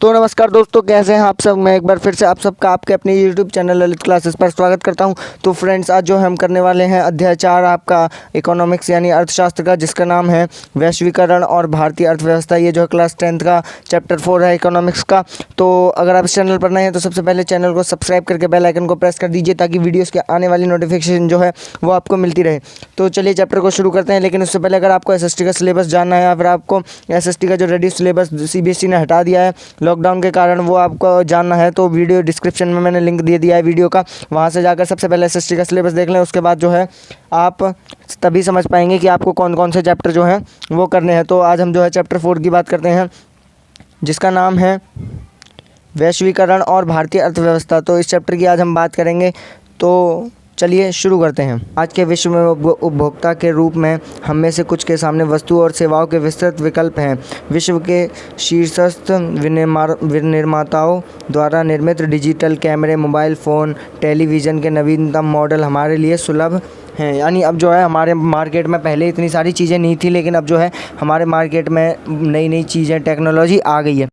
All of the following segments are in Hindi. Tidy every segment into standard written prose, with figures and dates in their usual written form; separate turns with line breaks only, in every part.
तो नमस्कार दोस्तों, कैसे हैं आप सब। मैं एक बार फिर से आप सबका आपके अपने YouTube चैनल ललित क्लासेस पर स्वागत करता हूं। तो फ्रेंड्स, आज जो हम करने वाले हैं अध्याय 4 आपका इकोनॉमिक्स यानी अर्थशास्त्र का, जिसका नाम है वैश्वीकरण और भारतीय अर्थव्यवस्था। ये जो है क्लास 10th का चैप्टर 4 है इकोनॉमिक्स का। तो अगर आप इस चैनल पर नए हैं तो सबसे पहले चैनल को सब्सक्राइब करके बेल आइकन को प्रेस कर दीजिए, ताकि वीडियोज़ के आने वाली नोटिफिकेशन जो है वो आपको मिलती रहे। तो चलिए चैप्टर को शुरू करते हैं। लेकिन उससे पहले अगर आपको SST का सिलेबस जानना है या फिर आपको SST का जो रेड्यूस सिलेबस CBSE ने हटा दिया है लॉकडाउन के कारण, वो आपको जानना है, तो वीडियो डिस्क्रिप्शन में मैंने लिंक दे दिया है वीडियो का। वहाँ से जाकर सबसे पहले SST का सिलेबस देख लें। उसके बाद जो है आप तभी समझ पाएंगे कि आपको कौन कौन से चैप्टर जो हैं वो करने हैं। तो आज हम जो है चैप्टर 4 की बात करते हैं, जिसका नाम है वैश्वीकरण और भारतीय अर्थव्यवस्था। तो इस चैप्टर की आज हम बात करेंगे। तो चलिए शुरू करते हैं। आज के विश्व में उपभोक्ता के रूप में हम में से कुछ के सामने वस्तु और सेवाओं के विस्तृत विकल्प हैं। विश्व के शीर्षस्थ विनिर्माताओं द्वारा निर्मित डिजिटल कैमरे, मोबाइल फ़ोन, टेलीविज़न के नवीनतम मॉडल हमारे लिए सुलभ हैं। यानी अब जो है हमारे मार्केट में पहले इतनी सारी चीज़ें नहीं थी, लेकिन अब जो है हमारे मार्केट में नई नई चीज़ें, टेक्नोलॉजी आ गई है।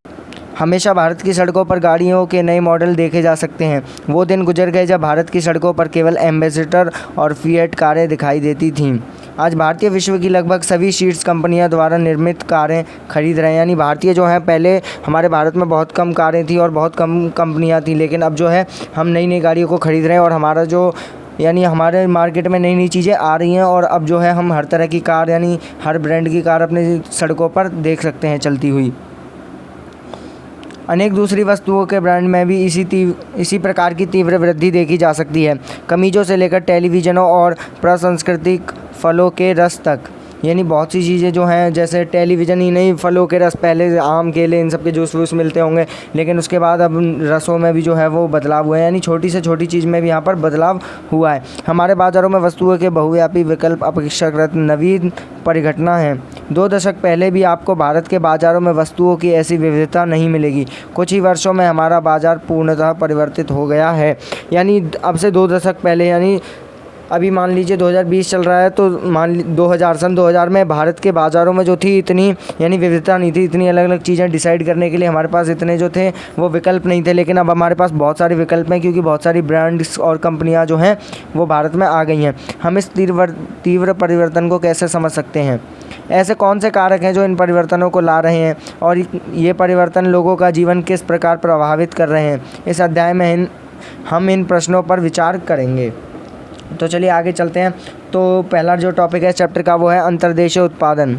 हमेशा भारत की सड़कों पर गाड़ियों के नए मॉडल देखे जा सकते हैं। वो दिन गुजर गए जब भारत की सड़कों पर केवल एम्बेसडर और फिएट कारें दिखाई देती थीं। आज भारतीय विश्व की लगभग सभी शीर्ष कंपनियां द्वारा निर्मित कारें खरीद रहे हैं। यानी भारतीय जो हैं, पहले हमारे भारत में बहुत कम कारें थी और बहुत कम कंपनियां थी, लेकिन अब जो है हम नई नई गाड़ियों को ख़रीद रहे हैं और हमारा जो यानी हमारे मार्केट में नई नई चीज़ें आ रही हैं। और अब जो है हम हर तरह की कार, यानी हर ब्रांड की कार अपनी सड़कों पर देख सकते हैं चलती हुई। अनेक दूसरी वस्तुओं के ब्रांड में भी इसी प्रकार की तीव्र वृद्धि देखी जा सकती है। कमीज़ों से लेकर टेलीविज़नों और प्रसंस्कृतिक फलों के रस तक, यानी बहुत सी चीज़ें जो हैं, जैसे टेलीविज़न ही नहीं, फलों के रस, पहले आम, केले, इन सब के जूस वूस मिलते होंगे, लेकिन उसके बाद अब रसों में भी जो है वो बदलाव हुआ है। यानी छोटी से छोटी चीज़ में भी यहाँ पर बदलाव हुआ है। हमारे बाज़ारों में वस्तुओं के बहुव्यापी विकल्प अपेक्षाकृत नवीन परिघटना है। 2 दशक पहले भी आपको भारत के बाज़ारों में वस्तुओं की ऐसी विविधता नहीं मिलेगी। कुछ ही वर्षों में हमारा बाज़ार पूर्णतः परिवर्तित हो गया है। यानी अब से 2 दशक पहले, यानी अभी मान लीजिए 2020 चल रहा है, तो सन 2000 में भारत के बाज़ारों में जो थी इतनी यानी विविधता नहीं थी, इतनी अलग अलग चीज़ें डिसाइड करने के लिए हमारे पास इतने जो थे वो विकल्प नहीं थे। लेकिन अब हमारे पास बहुत सारे विकल्प हैं, क्योंकि बहुत सारी ब्रांड्स और कंपनियां जो हैं वो भारत में आ गई हैं। हम इस तीव्र परिवर्तन को कैसे समझ सकते हैं? ऐसे कौन से कारक हैं जो इन परिवर्तनों को ला रहे हैं, और ये परिवर्तन लोगों का जीवन किस प्रकार प्रभावित कर रहे हैं? इस अध्याय में हम इन प्रश्नों पर विचार करेंगे। तो चलिए आगे चलते हैं। तो पहला जो टॉपिक है चैप्टर का वो है अंतर्देशीय उत्पादन।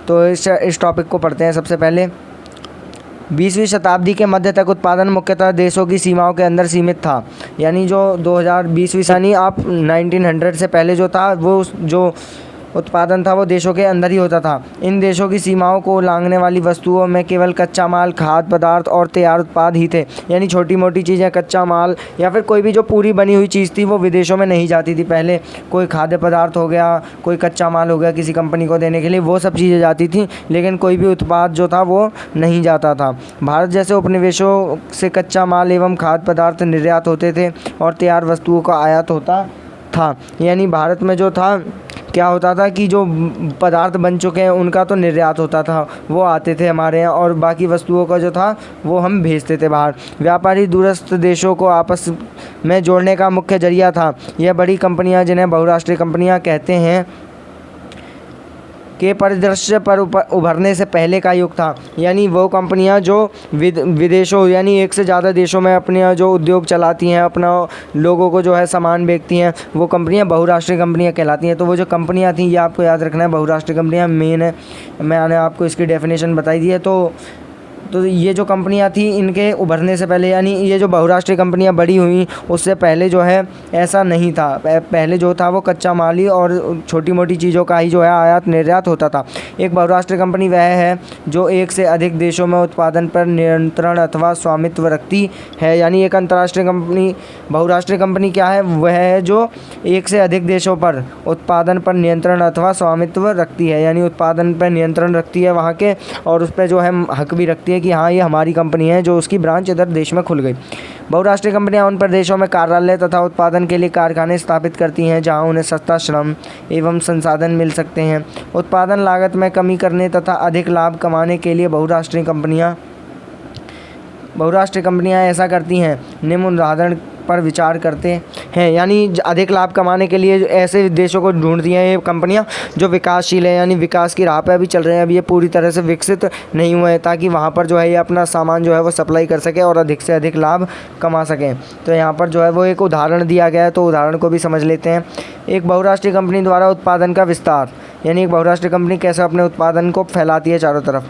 तो इस टॉपिक को पढ़ते हैं। सबसे पहले 20वीं शताब्दी के मध्य तक उत्पादन मुख्यतः देशों की सीमाओं के अंदर सीमित था। यानी जो 2020वीं यानी आप 1900 से पहले जो था, वो जो उत्पादन था वो देशों के अंदर ही होता था। इन देशों की सीमाओं को लांघने वाली वस्तुओं में केवल कच्चा माल, खाद्य पदार्थ और तैयार उत्पाद ही थे। यानी छोटी मोटी चीज़ें, कच्चा माल या फिर कोई भी जो पूरी बनी हुई चीज़ थी वो विदेशों में नहीं जाती थी। पहले कोई खाद्य पदार्थ हो गया, कोई कच्चा माल हो गया किसी कंपनी को देने के लिए, वो सब चीज़ें जाती थी, लेकिन कोई भी उत्पाद जो था वो नहीं जाता था। भारत जैसे उपनिवेशों से कच्चा माल एवं खाद्य पदार्थ निर्यात होते थे और तैयार वस्तुओं का आयात होता था। यानी भारत में जो था क्या होता था कि जो पदार्थ बन चुके हैं उनका तो निर्यात होता था, वो आते थे हमारे यहाँ, और बाकी वस्तुओं का जो था वो हम भेजते थे बाहर। व्यापारी दूरस्थ देशों को आपस में जोड़ने का मुख्य जरिया था। यह बड़ी कंपनियां, जिन्हें बहुराष्ट्रीय कंपनियां कहते हैं, के परिदृश्य पर उभरने से पहले का युग था। यानी वो कंपनियां जो विदेशों, यानी एक से ज़्यादा देशों में अपने जो उद्योग चलाती हैं, अपना लोगों को जो है सामान बेचती हैं, वो कंपनियां बहुराष्ट्रीय कंपनियां कहलाती हैं। तो वो जो कंपनियां थी, ये आपको याद रखना है, बहुराष्ट्रीय कंपनियां मेन है। मैंने आपको इसकी डेफिनेशन बताई दी है। तो ये जो कंपनियां थी, इनके उभरने से पहले, यानी ये जो बहुराष्ट्रीय कंपनियां बड़ी हुई, उससे पहले जो है ऐसा नहीं था। पहले जो था वो कच्चा माल ही और छोटी मोटी चीज़ों का ही जो है आयात निर्यात होता था। एक बहुराष्ट्रीय कंपनी वह है जो एक से अधिक देशों में उत्पादन पर नियंत्रण अथवा स्वामित्व रखती है। यानी एक अंतर्राष्ट्रीय कंपनी, बहुराष्ट्रीय कंपनी क्या है? वह है जो एक से अधिक देशों पर उत्पादन पर नियंत्रण अथवा स्वामित्व रखती है। यानी उत्पादन पर नियंत्रण रखती है वहाँ के, और उस पर जो है हक भी रखती है कि हाँ ये हमारी कंपनी है, जो उसकी ब्रांच इधर देश में खुल गई। बहुराष्ट्रीय कंपनियां उन प्रदेशों में कार्यालय तथा उत्पादन के लिए कारखाने स्थापित करती हैं जहां उन्हें सस्ता श्रम एवं संसाधन मिल सकते हैं। उत्पादन लागत में कमी करने तथा अधिक लाभ कमाने के लिए बहुराष्ट्रीय कंपनियां बहुराष्ट्रीय कंपनियां ऐसा करती हैं निम्न उदाहरण पर विचार करते हैं, यानी अधिक लाभ कमाने के लिए ऐसे देशों को ढूंढती हैं ये कंपनियां जो विकासशील है, यानी विकास की राह पे अभी चल रहे हैं, अभी ये पूरी तरह से विकसित नहीं हुए हैं, ताकि वहाँ पर जो है ये अपना सामान जो है वो सप्लाई कर सके और अधिक से अधिक लाभ कमा सकें। तो यहाँ पर जो है वो एक उदाहरण दिया गया है, तो उदाहरण को भी समझ लेते हैं। एक बहुराष्ट्रीय कंपनी द्वारा उत्पादन का विस्तार, यानी एक बहुराष्ट्रीय कंपनी कैसे अपने उत्पादन को फैलाती है चारों तरफ।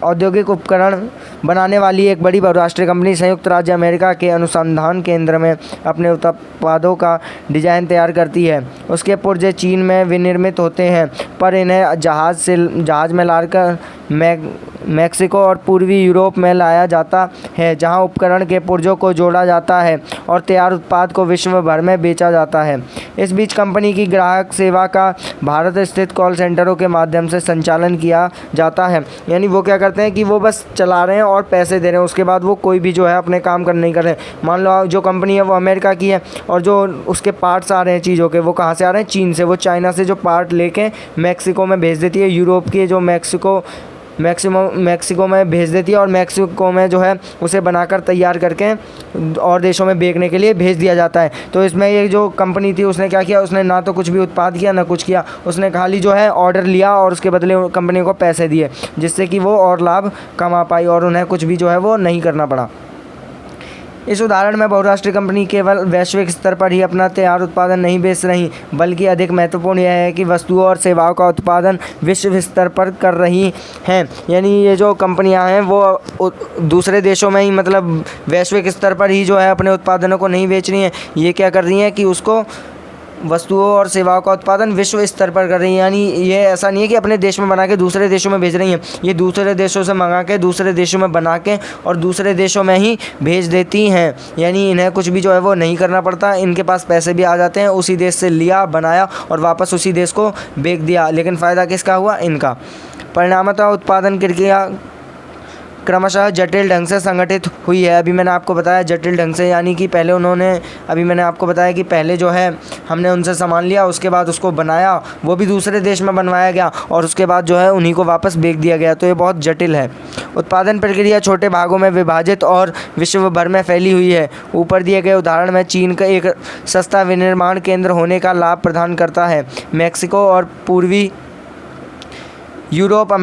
औद्योगिक उपकरण बनाने वाली एक बड़ी बहुराष्ट्रीय कंपनी संयुक्त राज्य अमेरिका के अनुसंधान केंद्र में अपने उत्पादों का डिज़ाइन तैयार करती है। उसके पुर्जे चीन में विनिर्मित होते हैं, पर इन्हें जहाज़ में लाकर मैक्सिको और पूर्वी यूरोप में लाया जाता है, जहां उपकरण के पुर्जों को जोड़ा जाता है और तैयार उत्पाद को विश्व भर में बेचा जाता है। इस बीच कंपनी की ग्राहक सेवा का भारत स्थित कॉल सेंटरों के माध्यम से संचालन किया जाता है, यानी वो क्या करते हैं कि वो बस चला रहे हैं और पैसे दे रहे हैं, उसके बाद वो कोई भी जो है अपने काम कर नहीं कर रहे हैं। मान लो जो कंपनी है वो अमेरिका की है और जो उसके पार्ट्स आ रहे हैं चीज़ों के, वो कहाँ से आ रहे हैं? चीन से। वो चाइना से जो पार्ट लेके मैक्सिको में भेज देती है, यूरोप की जो मैक्सिको में भेज देती है और मैक्सिको में जो है उसे बनाकर तैयार करके और देशों में बेचने के लिए भेज दिया जाता है। तो इसमें ये जो कंपनी थी उसने क्या किया, उसने ना तो कुछ भी उत्पाद किया ना कुछ किया, उसने खाली जो है ऑर्डर लिया और उसके बदले कंपनी को पैसे दिए, जिससे कि वो और लाभ कमा पाई और उन्हें कुछ भी जो है वो नहीं करना पड़ा। इस उदाहरण में बहुराष्ट्रीय कंपनी केवल वैश्विक स्तर पर ही अपना तैयार उत्पादन नहीं बेच रही, बल्कि अधिक महत्वपूर्ण यह है कि वस्तुओं और सेवाओं का उत्पादन विश्व स्तर पर कर रही हैं। यानी ये जो कंपनियां हैं वो दूसरे देशों में ही, मतलब वैश्विक स्तर पर ही जो है अपने उत्पादनों को नहीं बेच रही हैं, ये क्या कर रही हैं कि उसको वस्तुओं और सेवाओं का उत्पादन विश्व स्तर पर कर रही हैं। यानी ये ऐसा नहीं है कि अपने देश में बना के दूसरे देशों में भेज रही हैं, ये दूसरे देशों से मंगा के दूसरे देशों में बना के और दूसरे देशों में ही भेज देती हैं। यानी इन्हें कुछ भी जो है वो नहीं करना पड़ता, इनके पास पैसे भी आ जाते हैं, उसी देश से लिया, बनाया और वापस उसी देश को बेच दिया। लेकिन फ़ायदा किसका हुआ? इनका। परिणामतः उत्पादन प्रक्रिया क्रमशः जटिल ढंग से संगठित हुई है। अभी मैंने आपको बताया जटिल ढंग से, यानी कि पहले अभी मैंने आपको बताया कि पहले जो है हमने उनसे सामान लिया, उसके बाद उसको बनाया, वो भी दूसरे देश में बनवाया गया और उसके बाद जो है उन्हीं को वापस बेच दिया गया। तो ये बहुत जटिल है। उत्पादन प्रक्रिया छोटे भागों में विभाजित और विश्व भर में फैली हुई है। ऊपर दिए गए उदाहरण में चीन का एक सस्ता विनिर्माण केंद्र होने का लाभ प्रदान करता है। मैक्सिको और पूर्वी यूरोप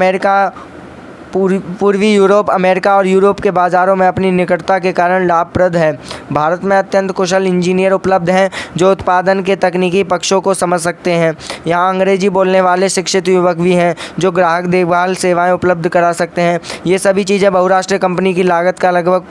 अमेरिका और यूरोप के बाज़ारों में अपनी निकटता के कारण लाभप्रद है। भारत में अत्यंत कुशल इंजीनियर उपलब्ध हैं जो उत्पादन के तकनीकी पक्षों को समझ सकते हैं। यहाँ अंग्रेजी बोलने वाले शिक्षित युवक भी हैं जो ग्राहक देखभाल सेवाएं उपलब्ध करा सकते हैं। ये सभी चीज़ें बहुराष्ट्रीय कंपनी की लागत का लगभग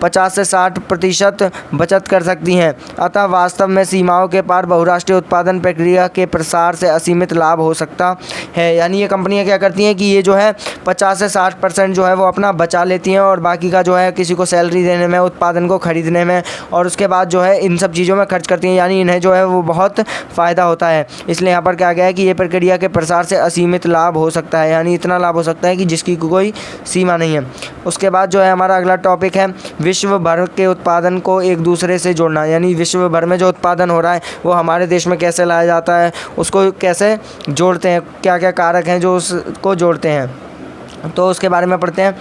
50 से 60% बचत कर सकती हैं। अतः वास्तव में सीमाओं के पार बहुराष्ट्रीय उत्पादन प्रक्रिया के प्रसार से असीमित लाभ हो सकता है। यानी ये कंपनियाँ क्या करती हैं कि ये जो है 50 से 60% जो है वो अपना बचा लेती हैं और बाकी का जो है किसी को सैलरी देने में, उत्पादन को खरीदने में और उसके बाद जो है इन सब चीज़ों में खर्च करती हैं। यानी इन्हें जो है वो बहुत फ़ायदा होता है। इसलिए यहाँ पर क्या गया है कि ये प्रक्रिया के प्रसार से असीमित लाभ हो सकता है, यानी इतना लाभ हो सकता है कि जिसकी कोई सीमा नहीं है। उसके बाद जो है हमारा अगला टॉपिक है विश्व भर के उत्पादन को एक दूसरे से जोड़ना। यानी विश्व भर में जो उत्पादन हो रहा है वो हमारे देश में कैसे लाया जाता है, उसको कैसे जोड़ते हैं, क्या क्या कारक हैं जो उसको जोड़ते हैं, तो उसके बारे में पढ़ते हैं।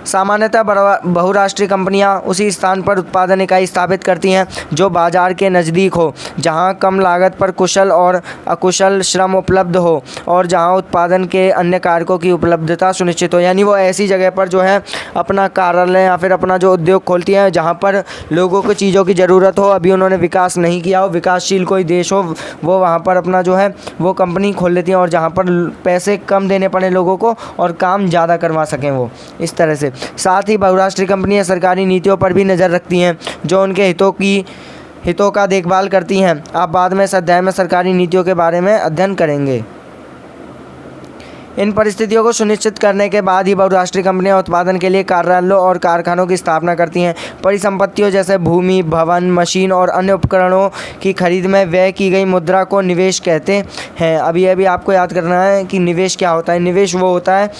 सामान्यतः बहुराष्ट्रीय कंपनियां उसी स्थान पर उत्पादन इकाई स्थापित करती हैं जो बाजार के नज़दीक हो, जहां कम लागत पर कुशल और अकुशल श्रम उपलब्ध हो और जहां उत्पादन के अन्य कारकों की उपलब्धता सुनिश्चित हो। यानी वो ऐसी जगह पर जो है अपना कार्यालय या फिर अपना जो उद्योग खोलती हैं जहां पर लोगों को चीज़ों की ज़रूरत हो, अभी उन्होंने विकास नहीं किया हो, विकासशील कोई देश हो, वो वहाँ पर अपना जो है वो कंपनी खोल लेती हैं और जहाँ पर पैसे कम देने पड़े लोगों को और काम ज़्यादा करवा सकें वो, इस तरह से। साथ ही बहुराष्ट्रीय कंपनियां सरकारी नीतियों पर भी नज़र रखती हैं जो उनके हितों का देखभाल करती हैं। आप बाद में इस अध्याय में सरकारी नीतियों के बारे में अध्ययन करेंगे। इन परिस्थितियों को सुनिश्चित करने के बाद ही बहुराष्ट्रीय कंपनियां उत्पादन के लिए कार्यालयों और कारखानों की स्थापना करती हैं। परिसंपत्तियों जैसे भूमि, भवन, मशीन और अन्य उपकरणों की खरीद में व्यय की गई मुद्रा को निवेश कहते हैं। अभी आपको याद करना है कि निवेश क्या होता है। निवेश वो होता है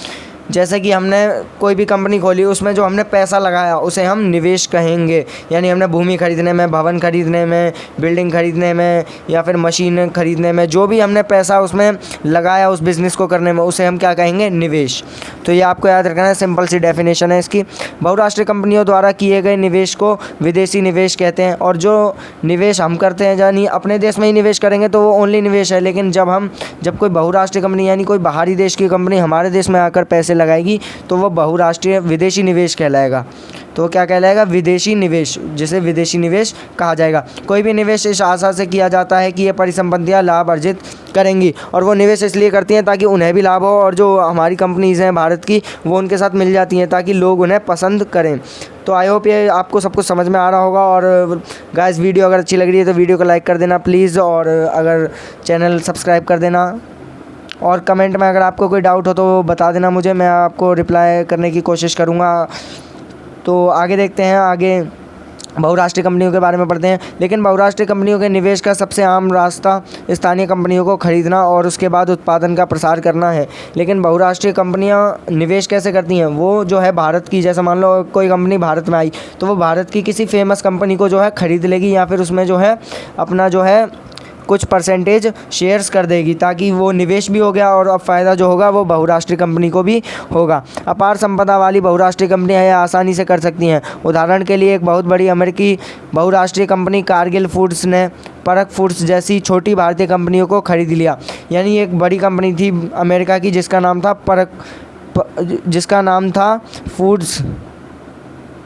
जैसे कि हमने कोई भी कंपनी खोली, उसमें जो हमने पैसा लगाया उसे हम निवेश कहेंगे। यानी हमने भूमि खरीदने में, भवन खरीदने में, बिल्डिंग खरीदने में या फिर मशीन खरीदने में, जो भी हमने पैसा उसमें लगाया उस बिज़नेस को करने में, उसे हम क्या कहेंगे? निवेश। तो ये आपको याद रखना है, सिंपल सी डेफिनेशन है इसकी। बहुराष्ट्रीय कंपनियों द्वारा किए गए निवेश को विदेशी निवेश कहते हैं। और जो निवेश हम करते हैं, यानी अपने देश में ही निवेश करेंगे तो वो ओनली निवेश है। लेकिन जब कोई बहुराष्ट्रीय कंपनी यानी कोई बाहरी देश की कंपनी हमारे देश में आकर पैसे लगाएगी तो वो बहुराष्ट्रीय विदेशी निवेश कहलाएगा। तो क्या कहलाएगा? विदेशी निवेश, जिसे विदेशी निवेश कहा जाएगा। कोई भी निवेश इस आशा से किया जाता है कि ये परिसंपत्तियां लाभ अर्जित करेंगी, और वो निवेश इसलिए करती हैं ताकि उन्हें भी लाभ हो और जो हमारी कंपनीज़ हैं भारत की वो उनके साथ मिल जाती हैं ताकि लोग उन्हें पसंद करें। तो आई होप ये आपको सब कुछ समझ में आ रहा होगा। और गाइस, वीडियो अगर अच्छी लग रही है तो वीडियो को लाइक कर देना प्लीज़, और अगर चैनल सब्सक्राइब कर देना। और कमेंट में अगर आपको कोई डाउट हो तो बता देना मुझे, मैं आपको रिप्लाई करने की कोशिश करूँगा। तो आगे देखते हैं, आगे बहुराष्ट्रीय कंपनियों के बारे में पढ़ते हैं। लेकिन बहुराष्ट्रीय कंपनियों के निवेश का सबसे आम रास्ता स्थानीय कंपनियों को खरीदना और उसके बाद उत्पादन का प्रसार करना है। लेकिन बहुराष्ट्रीय कंपनियां निवेश कैसे करती हैं? वो जो है भारत की, जैसे मान लो कोई कंपनी भारत में आई तो वो भारत की किसी फेमस कंपनी को जो है खरीद लेगी, या फिर उसमें जो है अपना जो है कुछ परसेंटेज शेयर्स कर देगी, ताकि वो निवेश भी हो गया और अब फ़ायदा जो होगा वो बहुराष्ट्रीय कंपनी को भी होगा। अपार संपदा वाली बहुराष्ट्रीय कंपनियां यह आसानी से कर सकती हैं। उदाहरण के लिए एक बहुत बड़ी अमेरिकी बहुराष्ट्रीय कंपनी कारगिल फूड्स ने परक फूड्स जैसी छोटी भारतीय कंपनियों को खरीद लिया। यानी एक बड़ी कंपनी थी अमेरिका की जिसका नाम था फूड्स,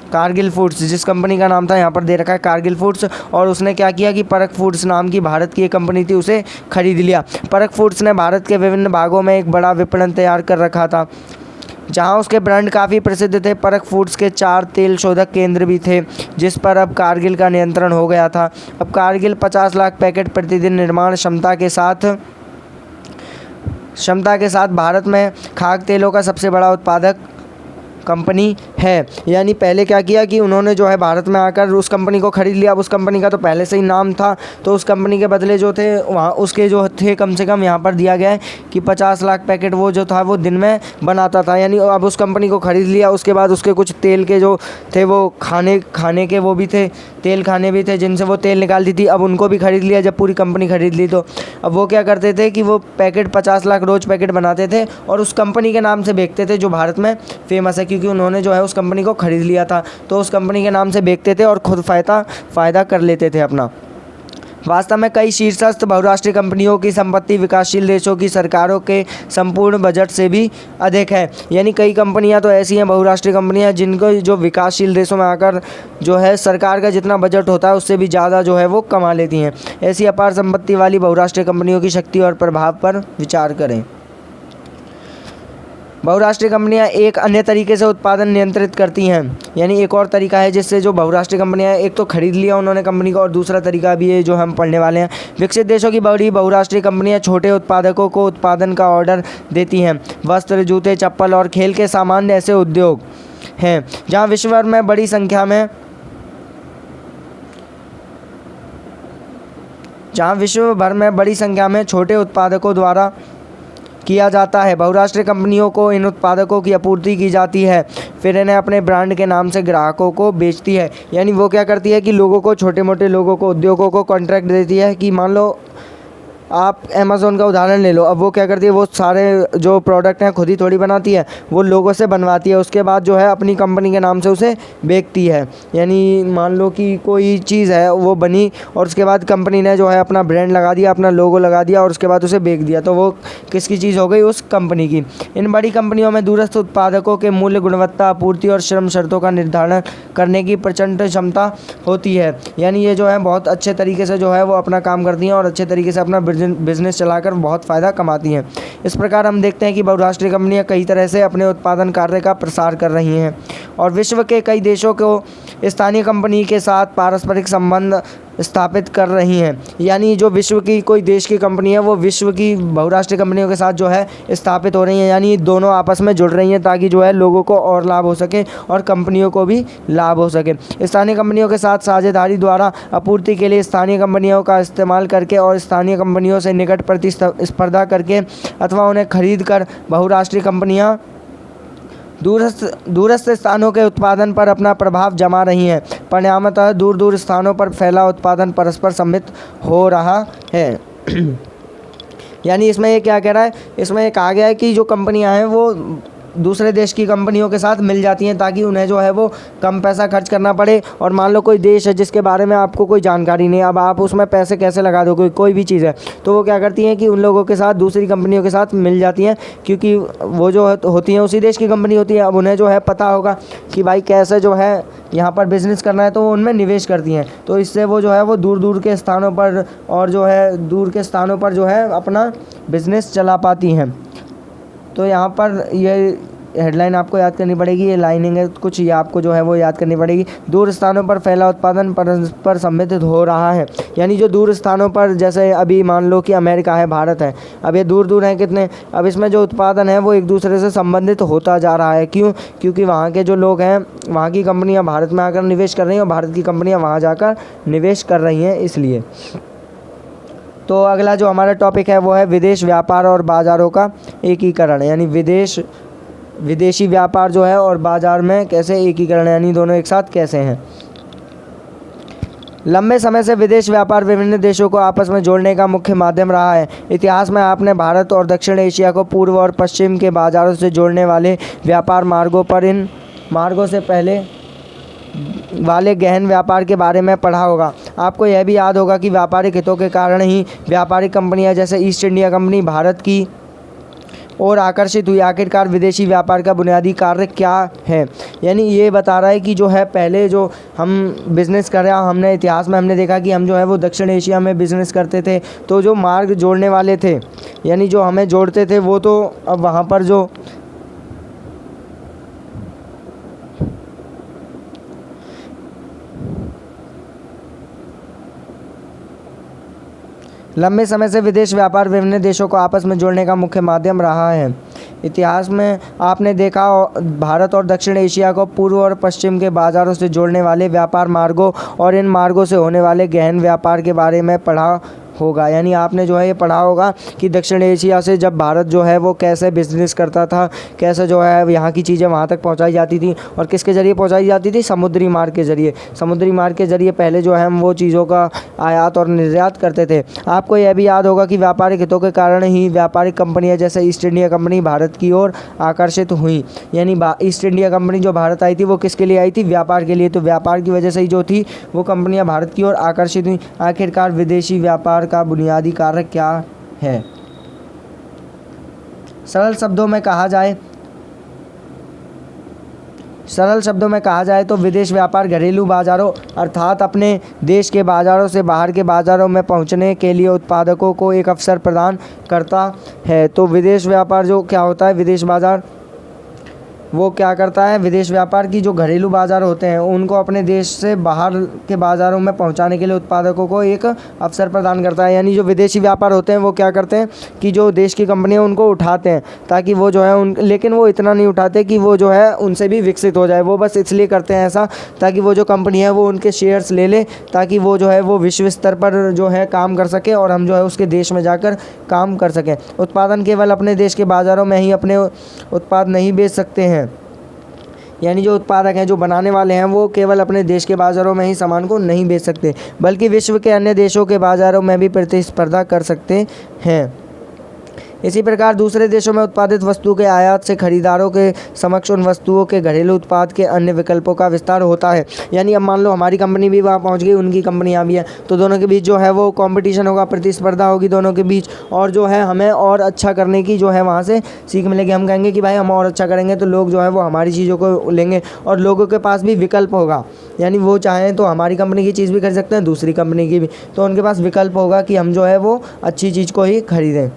कारगिल फूड्स, जिस कंपनी का नाम था यहाँ पर दे रखा है कारगिल फूड्स। और उसने क्या किया कि परक फूड्स नाम की भारत की एक कंपनी थी, उसे खरीद लिया। परक फूड्स ने भारत के विभिन्न भागों में एक बड़ा विपणन तैयार कर रखा था, जहाँ उसके ब्रांड काफ़ी प्रसिद्ध थे। परक फूड्स के 4 तेल शोधक केंद्र भी थे, जिस पर अब कारगिल का नियंत्रण हो गया था। अब कारगिल 50 लाख पैकेट प्रतिदिन निर्माण क्षमता के साथ भारत में खाद्य तेलों का सबसे बड़ा उत्पादक कंपनी है। यानी पहले क्या किया कि उन्होंने जो है भारत में आकर उस कंपनी को खरीद लिया। अब उस कंपनी का तो पहले से ही नाम था, तो उस कंपनी के बदले जो थे वहाँ उसके जो थे कम से कम यहाँ पर दिया गया है कि 50 लाख पैकेट वो जो था वो दिन में बनाता था। यानी अब उस कंपनी को खरीद लिया। उसके बाद उसके कुछ तेल के जो थे वो खाने के वो भी थे, तेल खाने भी थे जिनसे वो तेल निकालती थी, अब उनको भी खरीद लिया। जब पूरी कंपनी खरीद ली तो अब वो क्या करते थे कि वो पैकेट 50 लाख रोज़ पैकेट बनाते थे और उस कंपनी के नाम से बेचते थे जो भारत में फेमस है, क्योंकि उन्होंने जो है उस कंपनी को खरीद लिया था। तो उस कंपनी के नाम से बेचते थे और खुद फ़ायदा कर लेते थे अपना। वास्तव में कई शीर्षस्थ बहुराष्ट्रीय कंपनियों की संपत्ति विकासशील देशों की सरकारों के संपूर्ण बजट से भी अधिक है। यानी कई कंपनियां तो ऐसी हैं बहुराष्ट्रीय कंपनियां जिनको जो विकासशील देशों में आकर जो है सरकार का जितना बजट होता है उससे भी ज़्यादा जो है वो कमा लेती हैं। ऐसी अपार संपत्ति वाली बहुराष्ट्रीय कंपनियों की शक्ति और प्रभाव पर विचार करें। बहुराष्ट्रीय कंपनियां एक अन्य तरीके से उत्पादन नियंत्रित करती हैं। यानी एक और तरीका है जिससे जो बहुराष्ट्रीय कंपनियां, एक तो खरीद लिया उन्होंने कंपनी को, और दूसरा तरीका भी है जो हम पढ़ने वाले हैं। विकसित देशों की बड़ी बहुराष्ट्रीय कंपनियां छोटे उत्पादकों को उत्पादन का ऑर्डर देती हैं। वस्त्र, जूते, चप्पल और खेल के सामान ऐसे उद्योग हैं जहां विश्व भर में बड़ी संख्या में छोटे उत्पादकों द्वारा किया जाता है। बहुराष्ट्रीय कंपनियों को इन उत्पादकों की आपूर्ति की जाती है, फिर इन्हें अपने ब्रांड के नाम से ग्राहकों को बेचती है। यानी वो क्या करती है कि लोगों को, छोटे मोटे लोगों को, उद्योगों को कॉन्ट्रैक्ट देती है कि मान लो आप अमेज़ोन का उदाहरण ले लो। अब वो क्या करती है, वो सारे जो प्रोडक्ट हैं खुद ही थोड़ी बनाती है, वो लोगों से बनवाती है, उसके बाद जो है अपनी कंपनी के नाम से उसे बेचती है। यानी मान लो कि कोई चीज़ है वो बनी और उसके बाद कंपनी ने जो है अपना ब्रांड लगा दिया, अपना लोगो लगा दिया और उसके बाद उसे बेच दिया, तो वो किसकी चीज़ हो गई? उस कंपनी की। इन बड़ी कंपनियों में दूरस्थ उत्पादकों के मूल्य, गुणवत्ता, आपूर्ति और श्रम शर्तों का निर्धारण करने की प्रचंड क्षमता होती है। यानी ये जो है बहुत अच्छे तरीके से जो है वो अपना काम करती हैं और अच्छे तरीके से अपना बिजनेस चलाकर बहुत फ़ायदा कमाती हैं। इस प्रकार हम देखते हैं कि बहुराष्ट्रीय कंपनियां कई तरह से अपने उत्पादन कार्य का प्रसार कर रही हैं और विश्व के कई देशों को स्थानीय कंपनी के साथ पारस्परिक संबंध स्थापित कर रही हैं। यानी जो विश्व की कोई देश की कंपनी है वो विश्व की बहुराष्ट्रीय कंपनियों के साथ जो है स्थापित हो रही हैं। यानी दोनों आपस में जुड़ रही हैं ताकि जो है लोगों को और लाभ हो सके और कंपनियों को भी लाभ हो सके। स्थानीय कंपनियों के साथ साझेदारी द्वारा आपूर्ति के लिए स्थानीय कंपनियों का इस्तेमाल करके और स्थानीय कंपनियों से निकट प्रतिस्पर्धा करके अथवा उन्हें खरीद कर बहुराष्ट्रीय कंपनियाँ दूरस्थ स्थानों के उत्पादन पर अपना प्रभाव जमा रही हैं। परिणामतः दूर दूर स्थानों पर फैला उत्पादन परस्पर सम्मिलित हो रहा है। यानी इसमें ये क्या कह रहा है, इसमें ये कहा गया है कि जो कंपनियां हैं वो दूसरे देश की कंपनियों के साथ मिल जाती हैं ताकि उन्हें जो है वो कम पैसा खर्च करना पड़े। और मान लो कोई देश है जिसके बारे में आपको कोई जानकारी नहीं, अब आप उसमें पैसे कैसे लगा दोगे, कोई भी चीज़ है, तो वो क्या करती हैं कि उन लोगों के साथ दूसरी कंपनियों के साथ मिल जाती हैं, क्योंकि वो जो होती हैं उसी देश की कंपनी होती है। अब उन्हें जो है पता होगा कि भाई कैसे जो है यहाँ पर बिज़नेस करना है, तो वो उनमें निवेश करती हैं। तो इससे वो जो है वो दूर दूर के स्थानों पर और जो है दूर के स्थानों पर जो है अपना बिज़नेस चला पाती हैं। तो यहाँ पर ये हेडलाइन आपको याद करनी पड़ेगी, ये लाइनिंग है कुछ, ये आपको जो है वो याद करनी पड़ेगी। दूर स्थानों पर फैला उत्पादन परस्पर सम्मिलित हो रहा है। यानी जो दूर स्थानों पर, जैसे अभी मान लो कि अमेरिका है, भारत है, अब ये दूर दूर हैं कितने, अब इसमें जो उत्पादन है वो एक दूसरे से संबंधित होता जा रहा है। क्यों? क्योंकि वहाँ के जो लोग हैं, वहाँ की कंपनियाँ भारत में आकर निवेश कर रही हैं और भारत की कंपनियाँ वहाँ जाकर निवेश कर रही हैं, इसलिए। तो अगला जो हमारा टॉपिक है वो है विदेश व्यापार और बाज़ारों का एकीकरण। यानी विदेशी व्यापार जो है और बाज़ार में कैसे एकीकरण, यानी दोनों एक साथ कैसे हैं। लंबे समय से विदेश व्यापार विभिन्न देशों को आपस में जोड़ने का मुख्य माध्यम रहा है। इतिहास में आपने भारत और दक्षिण एशिया को पूर्व और पश्चिम के बाज़ारों से जोड़ने वाले व्यापार मार्गों पर इन मार्गों से पहले वाले गहन व्यापार के बारे में पढ़ा होगा। आपको यह भी याद होगा कि व्यापारिक हितों के कारण ही व्यापारिक कंपनियां जैसे ईस्ट इंडिया कंपनी भारत की और आकर्षित हुई। आखिरकार विदेशी व्यापार का बुनियादी कार्य क्या है? यानी ये बता रहा है कि जो है पहले जो हम बिज़नेस कर रहे हैं, हमने इतिहास में हमने देखा कि हम जो है वो दक्षिण एशिया में बिज़नेस करते थे, तो जो मार्ग जोड़ने वाले थे, यानी जो हमें जोड़ते थे, वो तो अब वहाँ पर जो लंबे समय से विदेश व्यापार विभिन्न देशों को आपस में जोड़ने का मुख्य माध्यम रहा है। इतिहास में आपने देखा भारत और दक्षिण एशिया को पूर्व और पश्चिम के बाज़ारों से जोड़ने वाले व्यापार मार्गों और इन मार्गों से होने वाले गहन व्यापार के बारे में पढ़ा होगा। यानी आपने जो है ये पढ़ा होगा कि दक्षिण एशिया से जब भारत जो है वो कैसे बिज़नेस करता था, कैसे जो है यहाँ की चीज़ें वहाँ तक पहुँचाई जाती थी, और किसके ज़रिए पहुँचाई जाती थी? समुद्री मार्ग के ज़रिए। समुद्री मार्ग के ज़रिए पहले जो है हम वो चीज़ों का आयात और निर्यात करते थे। आपको यह भी याद होगा कि व्यापारिक हितों के कारण ही व्यापारिक कंपनियाँ जैसे ईस्ट इंडिया कंपनी भारत की ओर आकर्षित हुई। यानी ईस्ट इंडिया कंपनी जो भारत आई थी वो किसके लिए आई थी? व्यापार के लिए। तो व्यापार की वजह से ही जो थी वो कंपनियाँ भारत की ओर आकर्षित हुई। आखिरकार विदेशी व्यापार का बुनियादी कार्य क्या है? सरल शब्दों में कहा जाए तो विदेश व्यापार घरेलू बाज़ारों अर्थात अपने देश के बाज़ारों से बाहर के बाज़ारों में पहुंचने के लिए उत्पादकों को एक अवसर प्रदान करता है। तो विदेश व्यापार जो क्या होता है, विदेश बाज़ार वो क्या करता है? विदेश व्यापार की जो घरेलू बाज़ार होते हैं उनको अपने देश से बाहर के बाज़ारों में पहुंचाने के लिए उत्पादकों को एक अवसर प्रदान करता है। यानी जो विदेशी व्यापार होते हैं वो क्या करते हैं कि जो देश की कंपनियां उनको उठाते हैं ताकि वो जो है लेकिन वो इतना नहीं उठाते कि वो जो है उनसे भी विकसित हो जाए। वो बस इसलिए करते हैं ऐसा ताकि वो जो कंपनी है वो उनके शेयर्स ले ले, ताकि वो जो है वो विश्व स्तर पर जो है काम कर सके और हम जो है उसके देश में जाकर काम कर सकें। उत्पादन केवल अपने देश के बाज़ारों में ही अपने उत्पाद नहीं बेच सकते हैं। यानी जो उत्पादक हैं, जो बनाने वाले हैं, वो केवल अपने देश के बाज़ारों में ही सामान को नहीं बेच सकते बल्कि विश्व के अन्य देशों के बाज़ारों में भी प्रतिस्पर्धा कर सकते हैं। इसी प्रकार दूसरे देशों में उत्पादित वस्तु के आयात से खरीदारों के समक्ष उन वस्तुओं के घरेलू उत्पाद के अन्य विकल्पों का विस्तार होता है। यानी अब मान लो हमारी कंपनी भी वहाँ पहुँच गई, उनकी कंपनी यहाँ भी है, तो दोनों के बीच जो है वो कंपटीशन होगा, प्रतिस्पर्धा होगी दोनों के बीच, और जो है हमें और अच्छा करने की जो है वहाँ से सीख मिलेगी। हम कहेंगे कि भाई हम और अच्छा करेंगे, तो लोग जो है वो हमारी चीज़ों को लेंगे और लोगों के पास भी विकल्प होगा। यानी वो चाहें तो हमारी कंपनी की चीज़ भी खरीद सकते हैं, दूसरी कंपनी की भी, तो उनके पास विकल्प होगा कि हम जो है वो अच्छी चीज़ को ही खरीदें।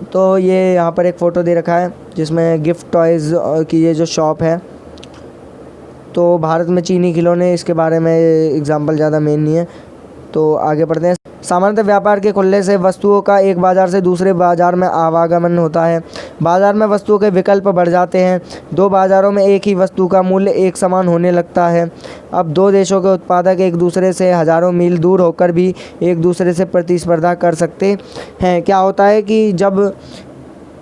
तो ये यहाँ पर एक फ़ोटो दे रखा है जिसमें गिफ्ट टॉयज़ की ये जो शॉप है। तो भारत में चीनी खिलौने, इसके बारे में एग्जांपल ज़्यादा मेन नहीं है, तो आगे बढ़ते हैं। सामान्यतः व्यापार के खुलने से वस्तुओं का एक बाज़ार से दूसरे बाज़ार में आवागमन होता है। बाज़ार में वस्तुओं के विकल्प बढ़ जाते हैं। दो बाज़ारों में एक ही वस्तु का मूल्य एक समान होने लगता है। अब दो देशों के उत्पादक एक दूसरे से हज़ारों मील दूर होकर भी एक दूसरे से प्रतिस्पर्धा कर सकते हैं। क्या होता है कि जब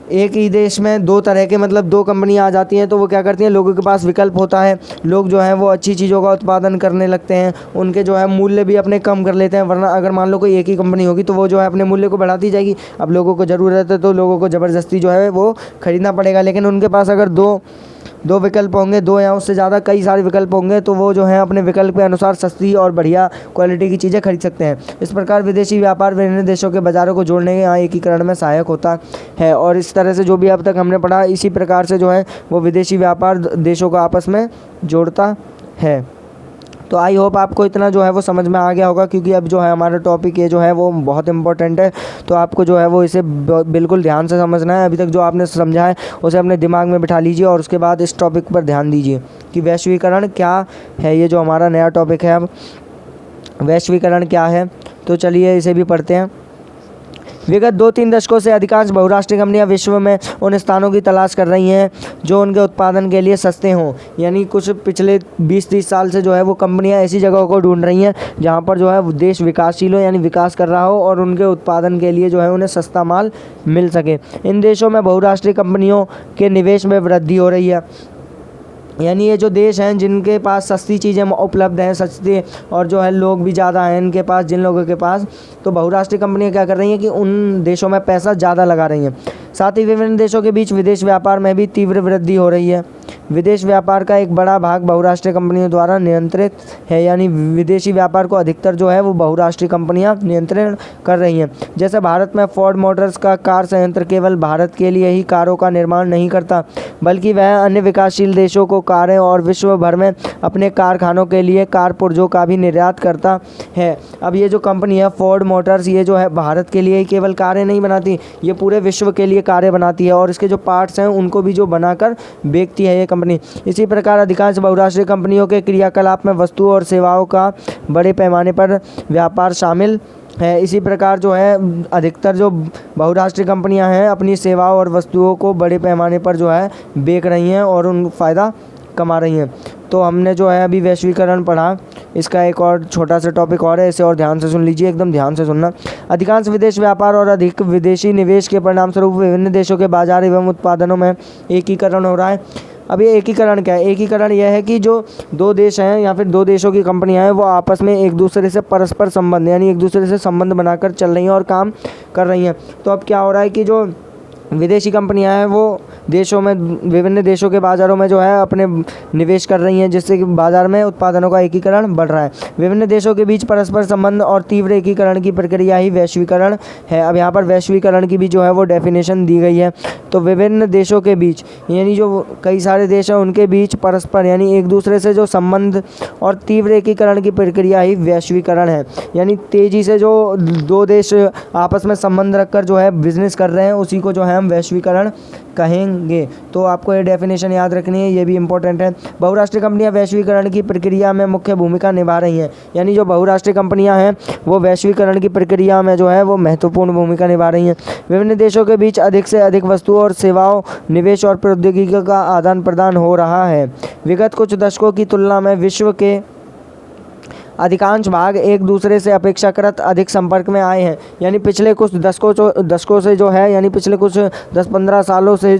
एक ही देश में दो तरह के मतलब दो कंपनियां आ जाती हैं, तो वो क्या करती हैं, लोगों के पास विकल्प होता है, लोग जो है वो अच्छी चीज़ों का उत्पादन करने लगते हैं, उनके जो है मूल्य भी अपने कम कर लेते हैं। वरना अगर मान लो कोई एक ही कंपनी होगी तो वो जो है अपने मूल्य को बढ़ाती जाएगी। अब लोगों को ज़रूरत है तो लोगों को ज़बरदस्ती जो है वो खरीदना पड़ेगा। लेकिन उनके पास अगर दो विकल्प होंगे, दो या उससे ज़्यादा कई सारे विकल्प होंगे, तो वो जो है अपने विकल्प के अनुसार सस्ती और बढ़िया क्वालिटी की चीज़ें खरीद सकते हैं। इस प्रकार विदेशी व्यापार विभिन्न देशों के बाज़ारों को जोड़ने के यहाँ एकीकरण में सहायक होता है। और इस तरह से जो भी अब तक हमने पढ़ा, इसी प्रकार से जो है वो विदेशी व्यापार देशों को आपस में जोड़ता है। तो आई होप आपको इतना जो है वो समझ में आ गया होगा, क्योंकि अब जो है हमारा टॉपिक ये जो है वो बहुत इंपॉर्टेंट है। तो आपको जो है वो इसे बिल्कुल ध्यान से समझना है। अभी तक जो आपने समझा है उसे अपने दिमाग में बिठा लीजिए और उसके बाद इस टॉपिक पर ध्यान दीजिए कि वैश्वीकरण क्या है। ये जो हमारा नया टॉपिक है, अब वैश्वीकरण क्या है, तो चलिए इसे भी पढ़ते हैं। विगत 2-3 दशकों से अधिकांश बहुराष्ट्रीय कंपनियां विश्व में उन स्थानों की तलाश कर रही हैं जो उनके उत्पादन के लिए सस्ते हों। यानी कुछ पिछले 20-30 साल से जो है वो कंपनियां ऐसी जगहों को ढूंढ रही हैं जहां पर जो है देश विकासशील हो, यानी विकास कर रहा हो, और उनके उत्पादन के लिए जो है उन्हें सस्ता माल मिल सके। इन देशों में बहुराष्ट्रीय कंपनियों के निवेश में वृद्धि हो रही है। यानी ये जो देश हैं जिनके पास सस्ती चीज़ें उपलब्ध हैं, सस्ती, और जो है लोग भी ज़्यादा हैं इनके पास, जिन लोगों के पास, तो बहुराष्ट्रीय कंपनियां क्या कर रही हैं कि उन देशों में पैसा ज़्यादा लगा रही हैं। साथ ही विभिन्न देशों के बीच विदेश व्यापार में भी तीव्र वृद्धि हो रही है। विदेश व्यापार का एक बड़ा भाग बहुराष्ट्रीय कंपनियों द्वारा नियंत्रित है। यानी विदेशी व्यापार को अधिकतर जो है वो बहुराष्ट्रीय कंपनियां नियंत्रण कर रही हैं। जैसे भारत में फोर्ड मोटर्स का कार संयंत्र केवल भारत के लिए ही कारों का निर्माण नहीं करता, बल्कि वह अन्य विकासशील देशों को कारें और विश्व भर में अपने कारखानों के लिए कार पुर्जों का भी निर्यात करता है। अब ये जो कंपनी है फोर्ड मोटर्स, ये जो है भारत के लिए ही केवल कारें नहीं बनाती, ये पूरे विश्व के लिए कारें बनाती है, और इसके जो पार्ट्स हैं उनको भी जो बनाकर बेचती है ये कंपनी। इसी प्रकार अधिकांश बहुराष्ट्रीय कंपनियों के क्रियाकलाप में वस्तुओं और सेवाओं का बड़े पैमाने पर व्यापार शामिल है। इसी प्रकार जो है अधिकतर जो बहुराष्ट्रीय कंपनियां हैं अपनी सेवाओं और वस्तुओं को बड़े पैमाने पर जो है बेच रही हैं और उन फ़ायदा कमा रही हैं। तो हमने जो है अभी वैश्वीकरण पढ़ा, इसका एक और छोटा सा टॉपिक और है, इसे और ध्यान से सुन लीजिए, एकदम ध्यान से सुनना। अधिकांश विदेश व्यापार और अधिक विदेशी निवेश के परिणामस्वरूप विभिन्न देशों के बाजार एवं उत्पादनों में एकीकरण हो रहा है। अब ये एकीकरण क्या है? एकीकरण यह है कि जो दो देश हैं या फिर दो देशों की कंपनियां हैं वो आपस में एक दूसरे से परस्पर संबंध, यानी एक दूसरे से संबंध बनाकर चल रही हैं और काम कर रही हैं। तो अब क्या हो रहा है कि जो विदेशी कंपनियां हैं वो देशों में, विभिन्न देशों के बाज़ारों में जो है अपने निवेश कर रही हैं, जिससे कि बाज़ार में उत्पादनों का एकीकरण बढ़ रहा है। विभिन्न देशों के बीच परस्पर संबंध और तीव्र एकीकरण की प्रक्रिया ही वैश्वीकरण है। अब यहाँ पर वैश्वीकरण की भी जो है वो डेफिनेशन दी गई है। तो विभिन्न देशों के बीच, यानी जो कई सारे देश हैं उनके बीच परस्पर, यानी एक दूसरे से जो संबंध और तीव्र एकीकरण की प्रक्रिया ही वैश्वीकरण है। यानी तेज़ी से जो दो देश आपस में संबंध रखकर जो है बिजनेस कर रहे हैं, उसी को जो है हम वैश्वीकरण कहेंगे। तो आपको ये डेफिनेशन याद रखनी है, ये भी इंपॉर्टेंट है। बहुराष्ट्रीय कंपनियां वैश्वीकरण की प्रक्रिया में मुख्य भूमिका निभा रही हैं। यानी जो बहुराष्ट्रीय कंपनियां हैं वो वैश्वीकरण की प्रक्रिया में जो है वो महत्वपूर्ण भूमिका निभा रही हैं। विभिन्न देशों के बीच अधिक से अधिक वस्तुओं और सेवाओं, निवेश और प्रौद्योगिकी का आदान प्रदान हो रहा है। विगत कुछ दशकों की तुलना में विश्व के अधिकांश भाग एक दूसरे से अपेक्षाकृत अधिक संपर्क में आए हैं। यानी पिछले कुछ दशकों से जो है, यानी पिछले कुछ 10-15 सालों से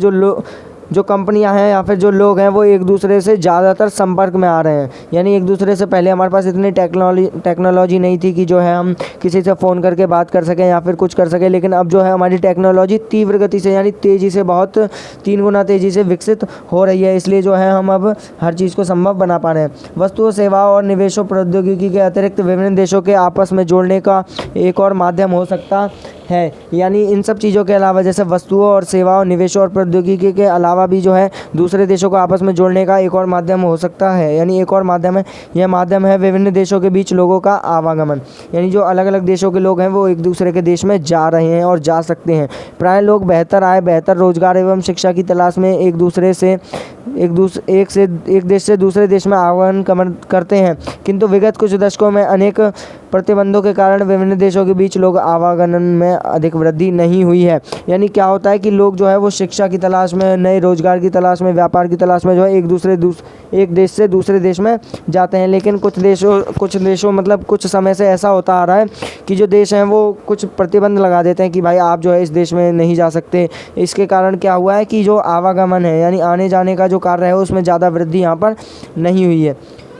जो कंपनियां हैं या फिर जो लोग हैं वो एक दूसरे से ज़्यादातर संपर्क में आ रहे हैं। यानी एक दूसरे से, पहले हमारे पास इतनी टेक्नोलॉजी नहीं थी कि जो है हम किसी से फ़ोन करके बात कर सकें या फिर कुछ कर सकें, लेकिन अब जो है हमारी टेक्नोलॉजी तीव्र गति से, यानी तेज़ी से, बहुत 3 गुना तेज़ी से विकसित हो रही है। इसलिए जो है हम अब हर चीज़ को संभव बना पा रहे हैं। वस्तुओं, सेवाओं और निवेशों, प्रौद्योगिकी के अतिरिक्त विभिन्न देशों के आपस में जोड़ने का एक और माध्यम हो सकता है। यानी इन सब चीज़ों के अलावा, जैसे वस्तुओं और सेवाओं, निवेशों और प्रौद्योगिकी के अलावा भी जो है दूसरे देशों को आपस में जोड़ने का एक और माध्यम हो सकता है। यानी एक और माध्यम है, यह माध्यम है विभिन्न देशों के बीच लोगों का आवागमन। यानी जो अलग अलग देशों के लोग हैं वो एक दूसरे के देश में जा रहे हैं और जा सकते हैं। प्राय लोग बेहतर आय, बेहतर रोजगार एवं शिक्षा की तलाश में एक देश से दूसरे देश में आवागमन करते हैं। किंतु विगत कुछ दशकों में अनेक प्रतिबंधों के कारण विभिन्न देशों के बीच लोग आवागमन में अधिक वृद्धि नहीं हुई है। यानी क्या होता है कि लोग जो है वो शिक्षा की तलाश में, नए रोजगार की तलाश में, व्यापार की तलाश में जो है एक देश से दूसरे देश में जाते हैं। लेकिन कुछ देशों मतलब कुछ समय से ऐसा होता आ रहा है कि जो देश हैं वो कुछ प्रतिबंध लगा देते हैं कि भाई आप जो है इस देश में नहीं जा सकते। इसके कारण क्या हुआ है कि जो आवागमन है यानी आने जाने का जो कार्य है उसमें ज़्यादा वृद्धि यहाँ पर नहीं हुई है।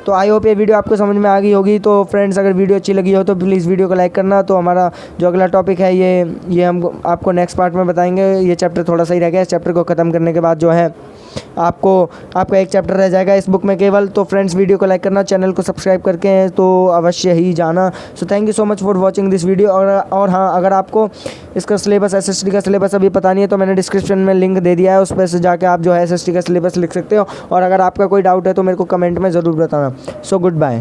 तो आई होप ये वीडियो आपको समझ में आ गई होगी। तो फ्रेंड्स, अगर वीडियो अच्छी लगी हो तो प्लीज़ वीडियो को लाइक करना। तो हमारा जो अगला टॉपिक है ये हम आपको नेक्स्ट पार्ट में बताएंगे। ये चैप्टर थोड़ा सा ही रह गया। इस चैप्टर को ख़त्म करने के बाद जो है आपका एक चैप्टर रह जाएगा इस बुक में केवल। तो फ्रेंड्स, वीडियो को लाइक करना, चैनल को सब्सक्राइब करके तो अवश्य ही जाना। So thank you so much for watching this video. और हाँ, अगर आपको इसका सिलेबस SST का सिलेबस अभी पता नहीं है तो मैंने डिस्क्रिप्शन में लिंक दे दिया है, उस पर से जाके आप जो है SST का सिलेबस लिख सकते हो। और अगर आपका कोई डाउट है तो मेरे को कमेंट में ज़रूर बताना। So good bye.